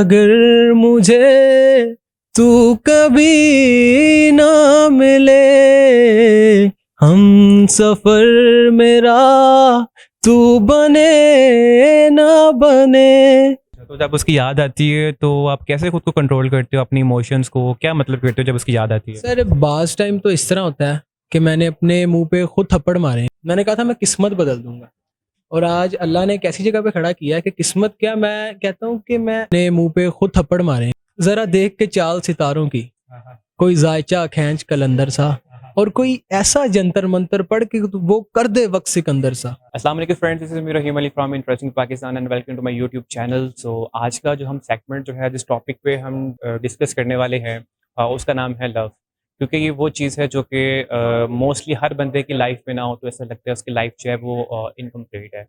अगर मुझे तू कभी ना मिले, हम सफर मेरा तू बने ना बने। तो जब उसकी याद आती है तो आप कैसे खुद को कंट्रोल करते हो, अपनी इमोशंस को क्या मतलब करते हो जब उसकी याद आती है? सर बास टाइम तो इस तरह होता है कि मैंने अपने मुंह पे खुद थप्पड़ मारे। मैंने कहा था मैं किस्मत बदल दूंगा, और आज अल्लाह ने एक ऐसी जगह पे खड़ा किया है कि किस्मत क्या, मैं कहता हूँ कि मैं अपने मुंह पे खुद थप्पड़ मारे। जरा देख के चाल सितारों की, कोई जायचा खींच कलंदर सा, और कोई ऐसा जंतर मंतर पढ़ के वो कर दे वक्त सिकंदर सा। अस्सलाम वालेकुम friends, this is Meera Himli from interesting Pakistan and welcome to my YouTube channel. So आज का जो हम सेगमेंट जो है, जिस टॉपिक पे हम डिस्कस करने वाले हैं उसका नाम है लव। क्योंकि ये वो चीज़ है जो कि मोस्टली हर बंदे की लाइफ में ना हो तो ऐसा लगता है उसकी लाइफ जो है वो इनकम्प्लीट है।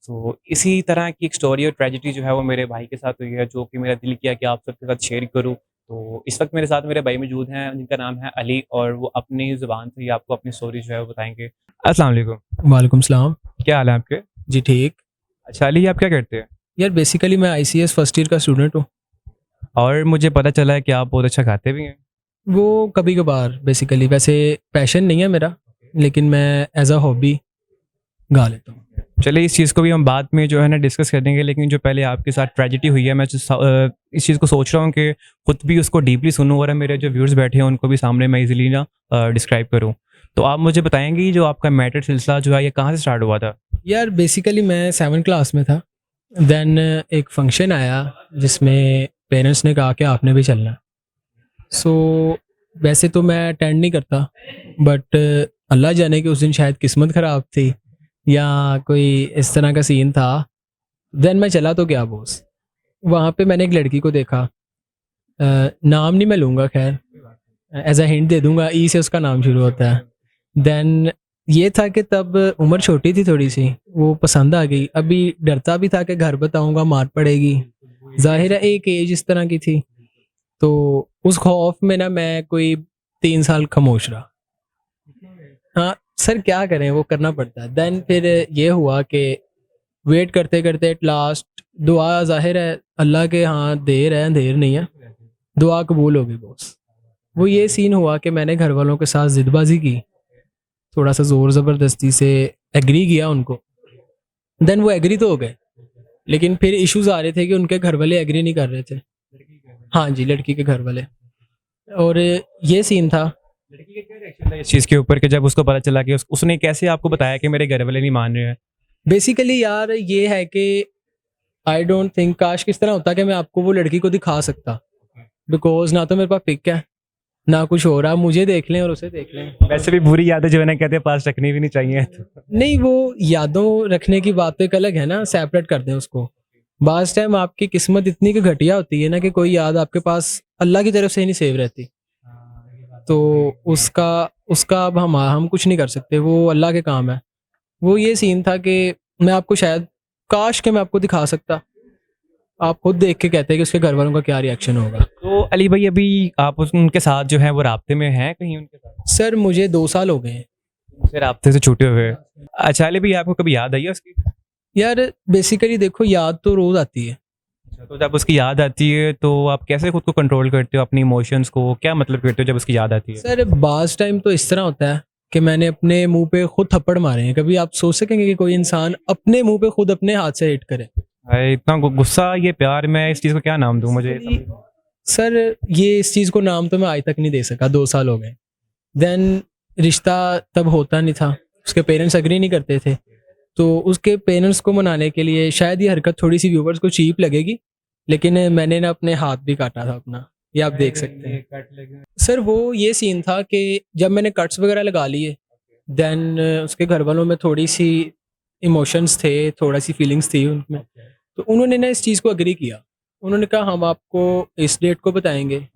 सो इसी तरह की एक स्टोरी और ट्रेजिडी जो है वो मेरे भाई के साथ हुई है, जो कि मेरा दिल किया कि आप सबके साथ शेयर करूँ। तो इस वक्त मेरे साथ मेरे भाई मौजूद हैं जिनका नाम है अली, और वो अपनी ज़ुबान से ही आपको अपनी स्टोरी जो है वो बताएंगे। अस्सलाम वालेकुम। वालेकुम सलाम। क्या हाल है आपके? जी ठीक। अच्छा अली, आप क्या करते हैं? यार बेसिकली मैं आईसीएस फर्स्ट ईयर का स्टूडेंट हूँ। और मुझे पता चला है कि आप बहुत अच्छा गाते भी हैं। वो कभी कभार, बेसिकली वैसे पैशन नहीं है मेरा, लेकिन मैं एज अ हॉबी गा लेता हूँ। चलिए इस चीज़ को भी हम बाद में जो है ना डिस्कस करेंगे, लेकिन जो पहले आपके साथ ट्रेजिडी हुई है, मैं इस चीज़ को सोच रहा हूँ कि खुद भी उसको डीपली सुनूँ और मेरे जो व्यूअर्स बैठे हैं उनको भी सामने मैं इजीली ना डिस्क्राइब करूँ। तो आप मुझे बताएंगे जो आपका मैटर सिलसिला जो है ये कहाँ से स्टार्ट हुआ था? यार बेसिकली मैं 7th क्लास में था। देन एक फंक्शन आया जिसमें पेरेंट्स ने कहा कि आपने भी चलना है। सो वैसे तो मैं अटेंड नहीं करता, बट अल्लाह जाने कि उस दिन शायद किस्मत ख़राब थी या कोई इस तरह का सीन था। देन मैं चला तो क्या बॉस, वहाँ पे मैंने एक लड़की को देखा। नाम नहीं मैं लूँगा, खैर एज अ हिंट दे दूंगा, ई से उसका नाम शुरू होता है। देन ये था कि तब उम्र छोटी थी थोड़ी सी, वो पसंद आ गई। अभी डरता भी था कि घर बताऊंगा मार पड़ेगी, जाहिर है एक एज इस तरह की थी। तो उस खौफ में ना मैं कोई 3 साल खामोश रहा। हाँ सर, क्या करें, वो करना पड़ता है। देन फिर ये हुआ कि वेट करते करते एट लास्ट दुआ, जाहिर है अल्लाह के हाँ देर है अंधेर नहीं है, दुआ कबूल हो गई बॉस। वो ये सीन हुआ कि मैंने घर वालों के साथ जिदबाजी की, थोड़ा सा ज़ोर ज़बरदस्ती से एग्री किया उनको। देन वो एग्री तो हो गए, लेकिन फिर इश्यूज आ रहे थे कि उनके घर वाले एग्री नहीं कर रहे थे। हाँ जी, लड़की के घर वाले। और ये सीन था। लड़की का क्या रिएक्शन था इस चीज़ के ऊपर कि जब उसको पता चला कि उसने कैसे आपको बताया कि मेरे घर वाले नहीं मान रहे हैं? बेसिकली यार ये है कि आई डोंट थिंक, काश किस तरह होता कि मैं आपको वो लड़की को दिखा सकता, बिकॉज ना तो मेरे पास पिक है ना कुछ हो रहा। मुझे देख लें और उसे देख लें। वैसे भी बुरी यादें जो है ना कहते हैं पास रखनी भी नहीं चाहिए। नहीं, वो यादों रखने की बात तो एक अलग है ना, सेपरेट कर दें उसको। बास टाइम आपकी किस्मत इतनी की घटिया होती है ना कि कोई याद आपके पास अल्लाह की तरफ से ही नहीं सेव रहती। तो उसका उसका अब हम कुछ नहीं कर सकते, वो अल्लाह के काम है। वो ये सीन था कि मैं आपको शायद, काश के मैं आपको दिखा सकता, आप खुद देख के कहते हैं कि उसके घर वालों का क्या रिएक्शन होगा। तो अली भाई अभी आप उनके साथ जो है वो राब्ते में हैं कहीं उनके साथ? सर मुझे 2 साल हो गए हैं। उनसे राब्ते से छूटे हुए? अच्छा अली भाई, आपको कभी याद आई है उसकी? यार बेसिकली देखो, याद तो रोज़ आती है। अच्छा, तो जब उसकी याद आती है तो आप कैसे खुद को कंट्रोल करते हो, अपनी इमोशंस को क्या मतलब करते हो जब उसकी याद आती है? सर बास टाइम तो इस तरह होता है कि मैंने अपने मुंह पे खुद थप्पड़ मारे हैं। कभी आप सोच सकेंगे कि कोई इंसान अपने मुंह पे खुद अपने हाथ से हिट करे? अरे इतना गुस्सा, ये प्यार, मैं इस चीज़ को क्या नाम दूँ मुझे समझ नहीं। सर ये इस चीज़ को नाम तो मैं आज तक नहीं दे सका, 2 साल हो गए। देन रिश्ता तब होता नहीं था, उसके पेरेंट्स एग्री नहीं करते थे। तो उसके पेरेंट्स को मनाने के लिए, शायद ये हरकत थोड़ी सी व्यूवर्स को चीप लगेगी, लेकिन मैंने ना अपने हाथ भी काटा था अपना, ये आप देख सकते हैं। सर वो ये सीन था कि जब मैंने कट्स वगैरह लगा लिए, देन उसके घर वालों में थोड़ी सी इमोशंस थे, थोड़ा सी फीलिंग्स थी उनमें। तो उन्होंने ना इस चीज़ को एग्री किया। उन्होंने कहा हम आपको इस डेट को बताएंगे,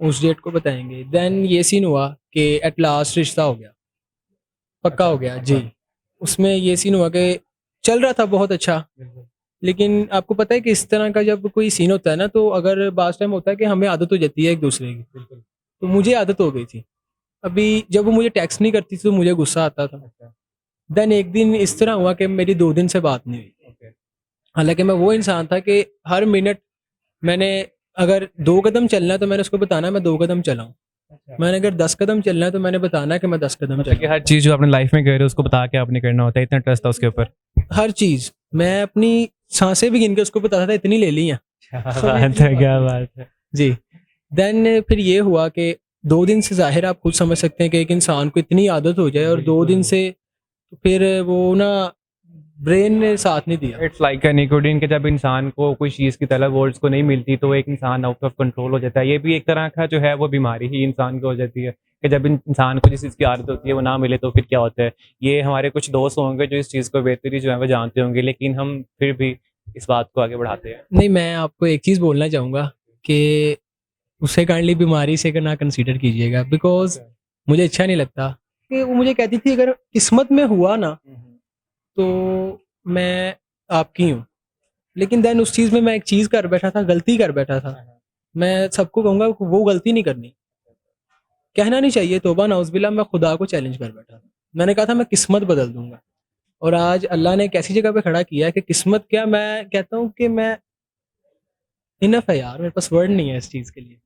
उस डेट को बताएंगे। देन ये सीन हुआ कि एट लास्ट रिश्ता हो गया, पक्का हो गया जी। उसमें ये सीन हुआ कि चल रहा था बहुत अच्छा, लेकिन आपको पता है कि इस तरह का जब कोई सीन होता है ना, तो अगर बास टाइम होता है कि हमें आदत हो जाती है एक दूसरे की। तो मुझे आदत हो गई थी। अभी जब वो मुझे टेक्स्ट नहीं करती थी तो मुझे गुस्सा आता था। देन एक दिन इस तरह हुआ कि मेरी 2 दिन से बात नहीं हुई। हालांकि मैं वो इंसान था कि हर मिनट मैंने अगर 2 कदम चलना है तो मैंने उसको बताना है मैं 2 कदम चला हूँ। मैंने अगर 10 कदम चलना है तो मैंने बताना है कि मैं 10 कदम मतलब कि चला हूँ। हर चीज़ जो आपने लाइफ में कर रहे हो उसको बता के आपने करना होता है, इतना ट्रस्ट था उसके ऊपर। हर चीज़, मैं अपनी साँसें भी गिन के उसको बताता था इतनी ले ली हैं। क्या बात है, क्या बात है। जी। देन फिर ये हुआ कि 2 दिन से ज़ाहिर है आप खुद समझ सकते हैं कि एक इंसान को इतनी आदत हो जाए और 2 दिन से तो फिर वो ना ब्रेन ने साथ नहीं दिया। इट्स लाइक निकोटीन के जब इंसान को कोई चीज़ की तलब और उसको नहीं मिलती तो एक इंसान आउट ऑफ कंट्रोल हो जाता है। ये भी एक तरह का जो है वो बीमारी ही इंसान को हो जाती है कि जब इंसान को जिस चीज़ की आदत होती है वो ना मिले तो फिर क्या होता है। ये हमारे कुछ दोस्त होंगे जो इस चीज़ को बेहतरी जो है वो जानते होंगे, लेकिन हम फिर भी इस बात को आगे बढ़ाते हैं। नहीं, मैं आपको एक चीज़ बोलना चाहूँगा कि उसे काइंडली बीमारी से ना कंसीडर कीजिएगा बिकॉज़ मुझे अच्छा नहीं लगता कि वो मुझे कहती थी अगर किस्मत में हुआ ना तो मैं आपकी हूँ। लेकिन देन उस चीज़ में मैं एक चीज़ कर बैठा था, गलती कर बैठा था। मैं सबको कहूँगा वो गलती नहीं करनी। कहना नहीं चाहिए तौबा नाउज़ुबिल्लाह, मैं खुदा को चैलेंज कर बैठा था। मैंने कहा था मैं किस्मत बदल दूँगा और आज अल्लाह ने एक ऐसी जगह पे खड़ा किया है कि किस्मत क्या, मैं कहता हूँ कि मैं इनफ है यार, मेरे पास वर्ड नहीं है इस चीज़ के लिए।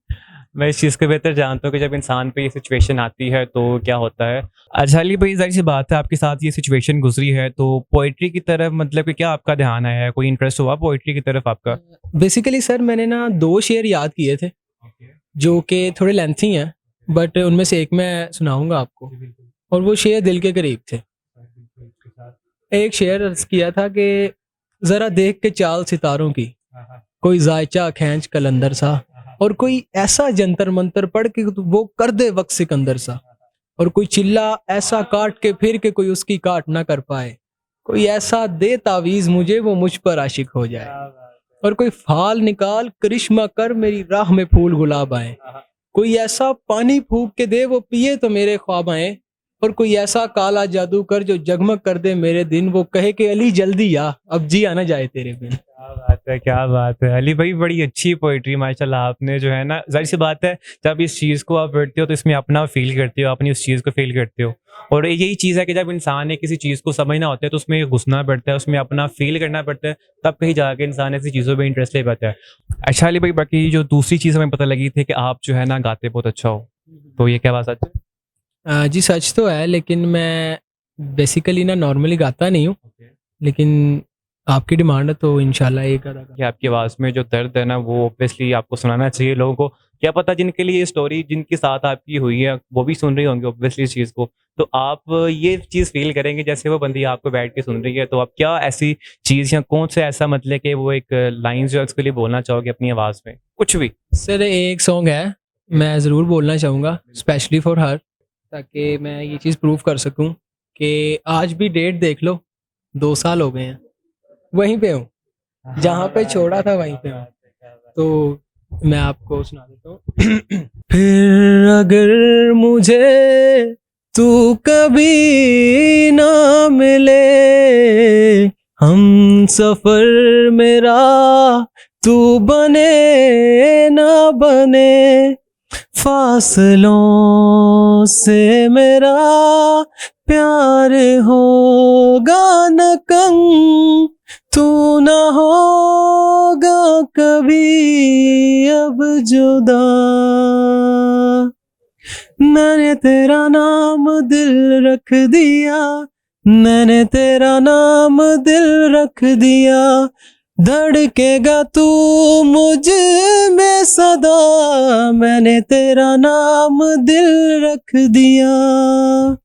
मैं इस चीज़ को बेहतर जानता हूँ कि जब इंसान पे ये सिचुएशन आती है तो क्या होता है। अच्छा अली भाई, ज़ाहिर सी बात है आपके साथ ये सिचुएशन गुजरी है तो पोइट्री की तरफ मतलब कि क्या आपका ध्यान आया है, कोई इंटरेस्ट हुआ पोइट्री की तरफ आपका? बेसिकली सर मैंने ना 2 शेर याद किए थे, जो कि थोड़े लेंथी हैं, बट उनमें से एक मैं सुनाऊँगा आपको और वो शेर दिल के करीब थे। एक शेर अर्ज़ किया था कि ज़रा देख के चाल सितारों की, कोई ज़ायचा खींच कलंदर सा और कोई ऐसा जंतर मंतर पढ़ के वो कर दे वक्त सिकंदर सा और कोई चिल्ला ऐसा काट के फिर के कोई उसकी काट ना कर पाए, कोई ऐसा दे तावीज़ मुझे वो मुझ पर आशिक हो जाए और कोई फाल निकाल करिश्मा कर मेरी राह में फूल गुलाब आए, कोई ऐसा पानी फूक के दे वो पिए तो मेरे ख्वाब आए और कोई ऐसा काला जादू कर जो जगमग कर दे मेरे दिन, वो कहे कि अली जल्दी आ अब जिया ना जाए तेरे बिन। क्या बात है, क्या बात है। अली भाई बड़ी अच्छी पोएट्री माशाल्लाह आपने जो है ना, ज़ाहिर सी बात है जब इस चीज़ को आप पढ़ते हो तो इसमें अपना फ़ील करते हो, अपनी उस चीज़ को फ़ील करते हो। और यही चीज़ है कि जब इंसान ने किसी चीज़ को समझना होता है तो उसमें घुसना पड़ता है, उसमें अपना फ़ील करना पड़ता है, तब कहीं जाके इंसान ऐसी चीज़ों में इंटरेस्ट ले पाता है। अच्छा अली भाई, बाकी जो दूसरी चीज़ हमें पता लगी थी कि आप जो है ना गाते बहुत अच्छा हो, तो ये क्या बात सच है? जी सच तो है लेकिन मैं बेसिकली ना नॉर्मली गाता नहीं हूँ, लेकिन आपकी डिमांड है तो इंशाल्लाह एक आधा कि आपकी आवाज़ में जो दर्द है ना वो ऑब्वियसली आपको सुनाना चाहिए लोगों को। क्या पता जिनके लिए ये स्टोरी जिनके साथ आपकी हुई है वो भी सुन रहे होंगे ऑब्वियसली इस चीज़ को। तो आप ये चीज़ फ़ील करेंगे जैसे वो बंदी आपको बैठ के सुन रही है, तो आप क्या ऐसी चीज़ या कौन सा ऐसा मतलब कि वो एक लाइन्स जो है उसके लिए बोलना चाहोगे अपनी आवाज़ में? कुछ भी। सर एक सॉन्ग है, मैं ज़रूर बोलना चाहूँगा स्पेशली फॉर हर, ताकि मैं ये चीज़ प्रूव कर सकूँ कि आज भी डेट देख लो 2 साल हो गए हैं, वहीं पे हूँ, जहाँ पे छोड़ा था वहीं पे हूँ। तो मैं आपको सुना देता हूँ। फिर अगर मुझे तू कभी ना मिले, हम सफर मेरा तू बने ना बने, फासलों से मेरा प्यार होगा न कम, तू ना होगा कभी अब जुदा, मैंने तेरा नाम दिल रख दिया, मैंने तेरा नाम दिल रख दिया, धड़केगा तू मुझ में सदा, मैंने तेरा नाम दिल रख दिया।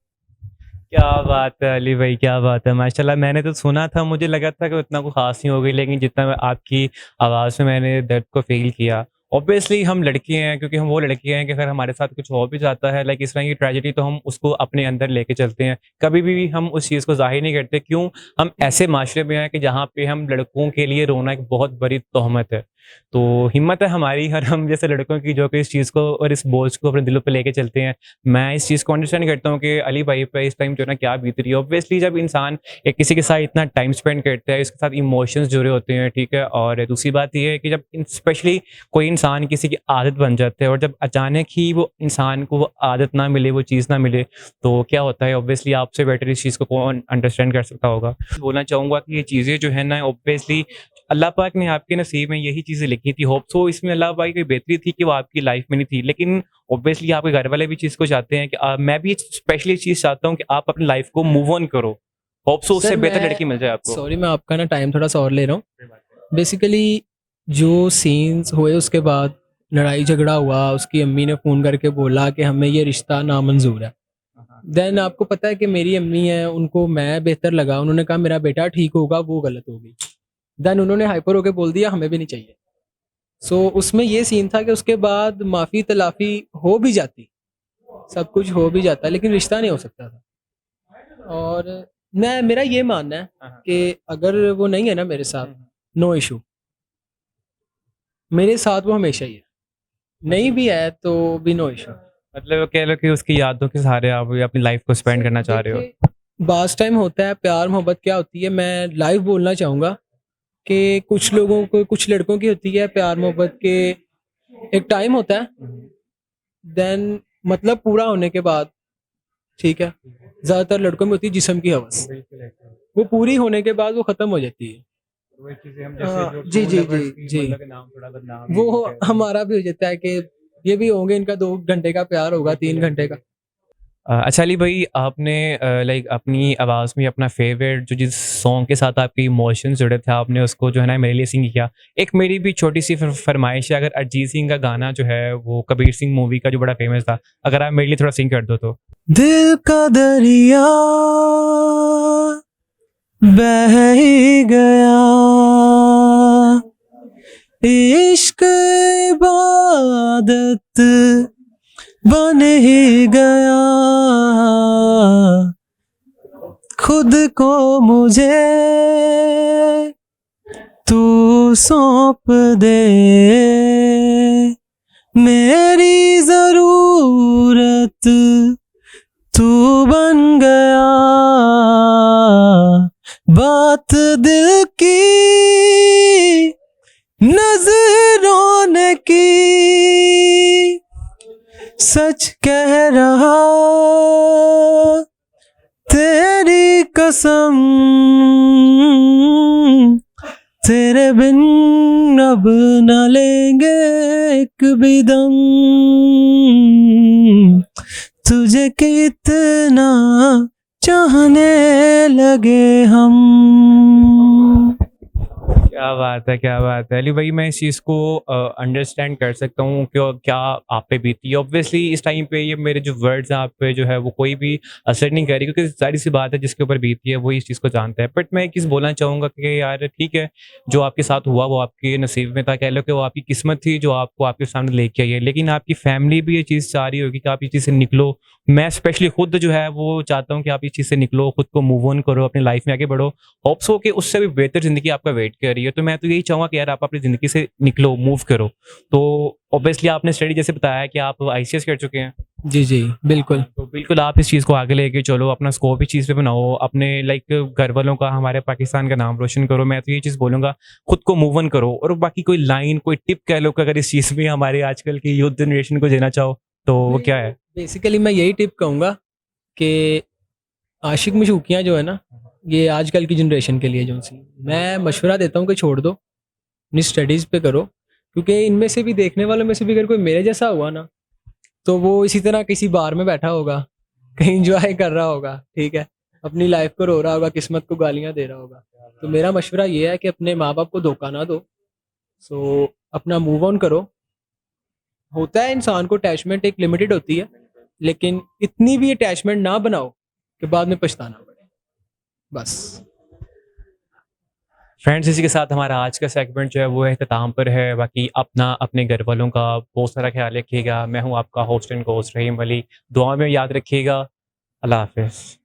क्या बात है अली भाई, क्या बात है माशाल्लाह। मैंने तो सुना था, मुझे लगा था कि उतना कोई ख़ास नहीं होगी, लेकिन जितना मैं आपकी आवाज़ में मैंने दर्द को फ़ील किया। ऑब्वियसली हम लड़के हैं, क्योंकि हम वो लड़के हैं कि अगर हमारे साथ कुछ हो भी जाता है लाइक इस तरह की ट्रेजेडी, तो हम उसको अपने अंदर लेके चलते हैं। कभी भी हम उस चीज़ को ज़ाहिर नहीं करते। क्यों? हम ऐसे माशरे में हैं कि जहाँ पे हम लड़कों के लिए रोना एक बहुत बड़ी तोहमत है। तो हिम्मत है हमारी और हम जैसे लड़कों की जो कि इस चीज़ को और इस बोझ को अपने दिलों पे लेके चलते हैं। मैं इस चीज़ को अंडरस्टैंड करता हूँ कि अली भाई पे इस टाइम जो है ना क्या बीत रही है। ऑब्वियसली जब इंसान एक किसी के साथ इतना टाइम स्पेंड करता है, इसके साथ इमोशंस जुड़े होते हैं, ठीक है? और दूसरी बात ये है कि जब स्पेशली कोई इंसान किसी की आदत बन जाता है और जब अचानक ही वो इंसान को वो आदत ना मिले, वो चीज़ ना मिले, तो क्या होता है? ऑब्वियसली आपसे बेटर इस चीज़ को कौन अंडरस्टैंड कर सकता होगा। बोलना चाहूँगा कि ये चीज़ें जो है ना ऑब्वियसली अल्लाह पाक ने आपके नसीब में यही चीज़ें लिखी थी। होप सो इसमें अल्लाह पाक की कोई बेहतरी थी कि वो आपकी लाइफ में नहीं थी। लेकिन ऑब्वियसली आपके घर वाले भी चीज़ को चाहते हैं कि मैं भी स्पेशली चीज़ चाहता हूँ कि आप अपनी लाइफ को मूव ऑन करो। होप सो उससे सर बेहतर मैं लड़की मिल जाए आपको। सॉरी, मैं आपका ना टाइम थोड़ा सा और ले रहा हूँ। बेसिकली जो सीन्स हुए उसके बाद लड़ाई झगड़ा हुआ, उसकी अम्मी ने फ़ोन करके बोला कि हमें ये रिश्ता नामंजूर है। देन आपको पता है कि मेरी अम्मी है, उनको मैं बेहतर लगा, उन्होंने कहा मेरा बेटा ठीक होगा, वो गलत होगी। देन उन्होंने हाइपर होके बोल दिया हमें भी नहीं चाहिए। सो उसमें ये सीन था कि उसके बाद माफ़ी तलाफ़ी हो भी जाती, सब कुछ हो भी जाता, लेकिन रिश्ता नहीं हो सकता था। और मैं मेरा ये मानना है हाँ, हाँ। कि अगर वो नहीं है ना मेरे साथ, हुँ, नो इशू, मेरे साथ वो हमेशा ही है। नहीं भी है तो भी नो इशू। मतलब कह लो कि उसकी यादों के सहारे आप भी अपनी लाइफ को स्पेंड करना चाह रहे हो। देखिए, बास टाइम होता है, प्यार मोहब्बत क्या होती है, मैं लाइव बोलना चाहूँगा कि कुछ लोगों को, कुछ लड़कों की होती है प्यार मोहब्बत के एक टाइम होता है, देन मतलब पूरा होने के बाद, ठीक है, ज़्यादातर लड़कों में होती है जिस्म की हवस, वो पूरी होने के बाद वो ख़त्म हो जाती है। वही चीज़ें हम जी जी जी जी, नाम थोड़ा बदनाम वो हमारा भी हो जाता है कि ये भी होंगे, इनका 2 घंटे का प्यार होगा, 3 घंटे का। अच्छा अली भाई आपने लाइक अपनी आवाज़ में अपना फेवरेट जो जिस सॉन्ग के साथ आपके इमोशंस जुड़े थे आपने उसको जो है ना मेरे लिए सिंग किया। एक मेरी भी छोटी सी फरमाइश है, अगर अरिजीत सिंह का गाना जो है वो कबीर सिंह मूवी का जो बड़ा फेमस था, अगर आप मेरे लिए थोड़ा सिंग कर दो तो। दिल का दरिया बह ही गया, इश्क इबादत बन ही गया, खुद को मुझे तू सौंप दे, मेरी जरूरत तू बन गया, बात दिल की नजरों ने की, सच कह रहा तेरी कसम, तेरे बिन अब न लेंगे एक भी दम, तुझे कितना चाहने लगे हम। क्या बात है, क्या बात है। अली भाई मैं इस चीज़ को अंडरस्टैंड कर सकता हूँ कि क्या आप पे बीती है। ऑब्वियसली इस टाइम पे ये मेरे जो वर्ड्स हैं आप पे जो है वो कोई भी असर नहीं कर रही, क्योंकि ज़ाहिर-सी बात है जिसके ऊपर बीती है वही इस चीज़ को जानता है। बट मैं एक चीज़ बोलना चाहूँगा कि यार ठीक है, जो आपके साथ हुआ वो आपके नसीब में था, कह लो कि वो आपकी किस्मत थी जो आपको आपके सामने लेके आई है। लेकिन आपकी फैमिली भी ये चीज़ चाह रही होगी कि आप इस चीज़ से निकलो। मैं स्पेशली खुद जो है वो चाहता हूँ कि आप इस चीज़ से निकलो, खुद को मूव ऑन करो, अपनी लाइफ में आगे बढ़ो। होप्स हो कि उससे भी बेहतर ज़िंदगी आपका वेट कर रही है। तो मैं तो यही चाहूँगा कि यार आप अपनी ज़िंदगी से निकलो, मूव करो। तो ऑब्वियसली आपने स्टडी जैसे बताया कि आप आईसीएस कर चुके हैं। जी जी, बिल्कुल। तो बिल्कुल आप इस चीज़ को आगे लेके चलो, अपना स्कोप इस चीज़ पे बनाओ, अपने लाइक घर वालों का, हमारे पाकिस्तान का नाम रोशन करो। मैं तो ये चीज़ बोलूँगा, खुद को मूव ऑन करो। और बाकी कोई लाइन, कोई टिप कह लो कि अगर इस चीज़ में हमारे आजकल की यूथ जनरेशन को देना चाहो, तो वो क्या है? बेसिकली मैं यही टिप कहूँगा कि आशिक मशूकियाँ जो है ना, ये आजकल की जनरेशन के लिए जो सी, मैं मशवरा देता हूँ कि छोड़ दो, अपनी स्टडीज़ पे करो, क्योंकि इनमें से भी, देखने वालों में से भी अगर कोई मेरे जैसा हुआ ना, तो वो इसी तरह किसी बार में बैठा होगा, कहीं इंजॉय कर रहा होगा, ठीक है, अपनी लाइफ को रो रहा होगा, किस्मत को गालियाँ दे रहा होगा। तो मेरा मशवरा ये है कि अपने माँ बाप को धोखा ना दो। सो अपना मूव ऑन करो। होता है इंसान को अटैचमेंट एक लिमिटेड होती है, लेकिन इतनी भी अटैचमेंट ना बनाओ कि बाद में पछताना पड़े, बस। फ्रेंड्स इसी के साथ हमारा आज का सेगमेंट जो है वो अख्ताम पर है। बाकी अपना, अपने घर वालों का बहुत सारा ख्याल रखिएगा। मैं हूँ आपका होस्ट एंड कोस्ट रहीम अली। दुआ में याद रखिएगा। अल्लाह हाफ़िज़।